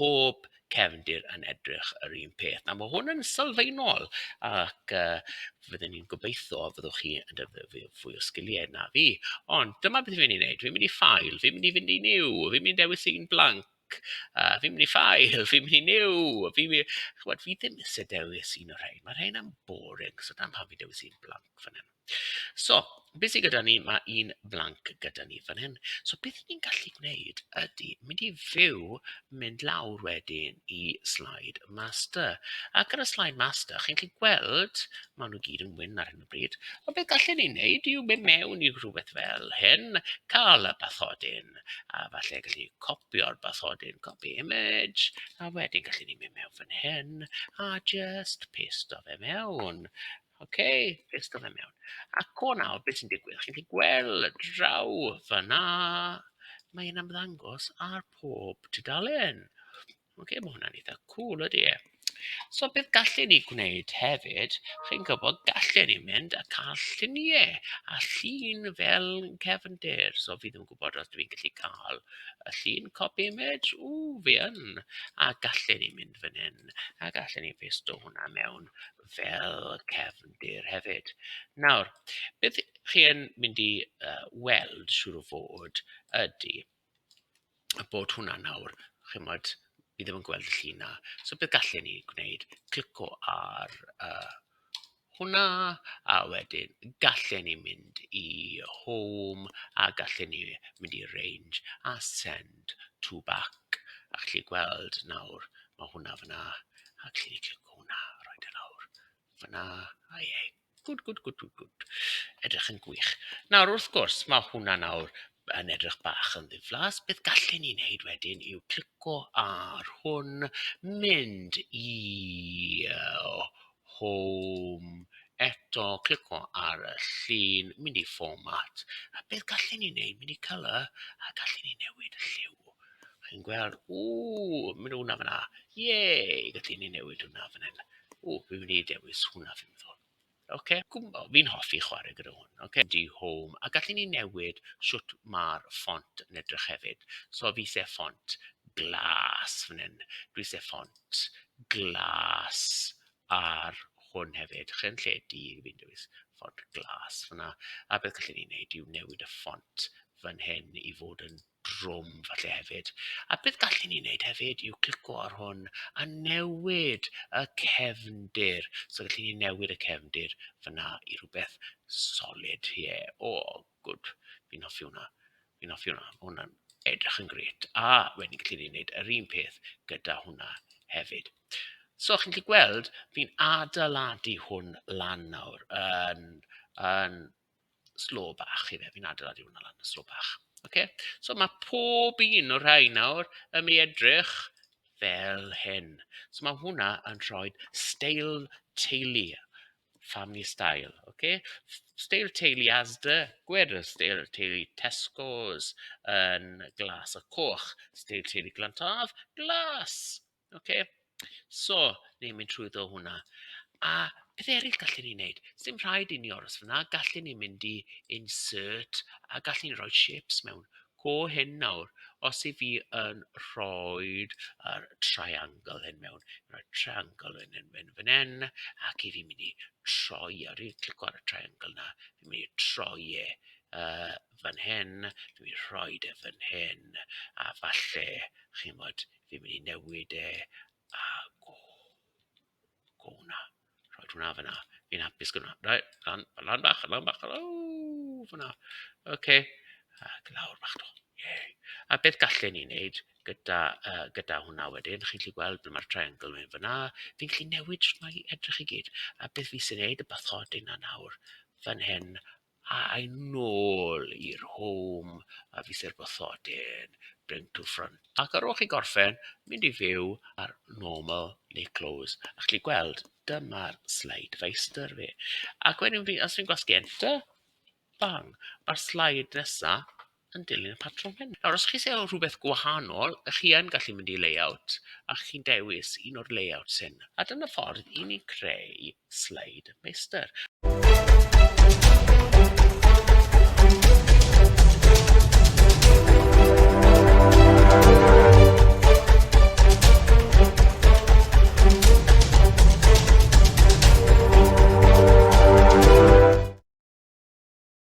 pob cefndir yn edrych yr un peth. Na, mae hwn yn sylfaenol ac fyddwn ni'n gobeithio fyddwch chi yn defnyddio fwy o sgiliau na fi. Ond dyma beth fi'n mynd i wneud. Fi'n mynd i ffail, fi'n mynd i fynd i new, fi'n mynd i dewis un blanc. Fi'n mynd i ffail, fi'n mynd i new, fi ddim eisiau dewis un o'r rhain. Mae rhain am boring, so dan pan fi dewis un blanc fan hyn. So, beth sydd gyda ni, mae un blanc gyda ni fan hyn. So, beth ni'n gallu gwneud ydy mynd i fyw, mynd lawr wedyn i Sleid Meistr. Ac yn y Sleid Meistr, chi'n gallu gweld, maen nhw gyd yn wyn ar hyn o bryd, a beth gallen ni wneud yw mynd mewn i rhywbeth fel hyn, cael y bathodyn, a falle gallu copio'r bathodyn, copy image, a wedyn gallen ni mynd mewn fan hyn, a just paste o fe mewn. Paste o fe mewn. Ac o nawr, beth sy'n digwydd? Chi'n gallu gweld draw fyna, mae'n ymddangos ar pob tudalen. Mae hwnna'n eitha cool ydy e. So beth gallen ni gwneud hefyd, chi'n gwybod, gallen ni mynd a cael lluniau a llun fel cefndir. So fi ddim yn gwybod os dwi'n gallu cael y llun copy image. Fi yn. A gallen ni mynd fan hyn. A gallen ni pasto hwnna mewn fel cefndir hefyd. Nawr, beth chi yn mynd i weld siŵr o fod ydy bod hwnna nawr, chi'n modd, fi ddim yn gweld y llun na. So beth gallen ni gwneud? Clico ar hwnna, a wedyn gallen ni mynd i home, a gallen ni mynd i range, a send to back. A chi gweld nawr, mae hwnna fyna, a gallen ni clico hwnna, roed e lawr. Fyna, a ie. Good. Edrych yn gwych. Nawr, wrth gwrs, mae hwnna nawr yn edrych bach yn ddiflas. Beth gallen ni wneud wedyn yw clico ar hwn, mynd i home, eto clico ar y llun, mynd i format. A beth gallen ni wneud? Mynd i colour, a gallen ni newid y lliw. Chi'n gweld, mynd hwnna fyna. Gallen ni newid hwnna fyna. Fi'n mynd i dewis hwnna fi'n meddwl. Fi'n hoffi chwarae gyda hwn. Di home, a gallen ni newid siwt mae'r ffont yn edrych hefyd. So fi se ffont glas fan hyn. Dwi se ffont glas ar hwn hefyd. Chi'n lle di fi'n dewis ffont glas fyna. A beth gallen ni wneud yw newid y ffont fan hyn i fod yn drwm falle hefyd. A beth gallen ni wneud hefyd yw clico ar hwn a newid y cefndir. So gallen ni newid y cefndir fyna i rhywbeth solid here. Good. Fi'n hoffi hwnna. Hwnna'n edrych yn gret. A wedyn gallen ni wneud yr un peth gyda hwnna hefyd. So chi'n gallu gweld, fi'n adeiladu hwn lan nawr yn slo bach i fe. Fi'n adeiladu hwnna lan yn slo bach. So mae pob un o'r rhain nawr yn mynd i edrych fel hyn. So mae hwnna yn rhoi steil teulu, family style. Steil teulu Asda, gwed y steil teulu Tesco's yn glas y coch. Steil teulu Glantaf, glas. So, ni'n mynd trwyddo hwnna. A beth eraill gallen ni wneud? Dim rhaid i ni oros fyna, gallen ni mynd i insert a gallen ni roi shapes mewn. Hyn nawr, os i fi yn rhoi triangle hyn mewn, rhoi triangle hyn fan hyn, ac i fi mynd i troi, a dwi'n clico ar y triangle na, fi'n mynd i troi fan hyn, dwi'n mynd i rhoi fan hyn, a falle, chi'n bod, fi'n mynd i newid a hwnna. Rhaid hwnna fyna. Fi'n hapus gyda hwnna. Lan bach. Fyna. Ac lawr bach to. A beth gallen ni wneud gyda hwnna wedyn? Chi'n gallu gweld ble mae'r triangle mewn fyna. Fi'n gallu newid sut mae edrych i gyd. A beth fi sy'n wneud y bathodyn na nawr fan hyn. A nôl i'r home. A fi sy'r bathodyn. Bring to front. Ac ar ôl chi gorffen, mynd i fyw ar normal neu close. A chi'n gweld, dyma'r Sleid Meistr fi. Ac wedyn fi, os fi'n gwasgu enter, bang, mae'r slide nesaf yn dilyn y patrwm hyn. Nawr, os chi eisiau rhywbeth gwahanol, chi yn gallu mynd i layout, a chi'n dewis un o'r layouts hyn. A dyna ffordd i ni creu Sleid Meistr.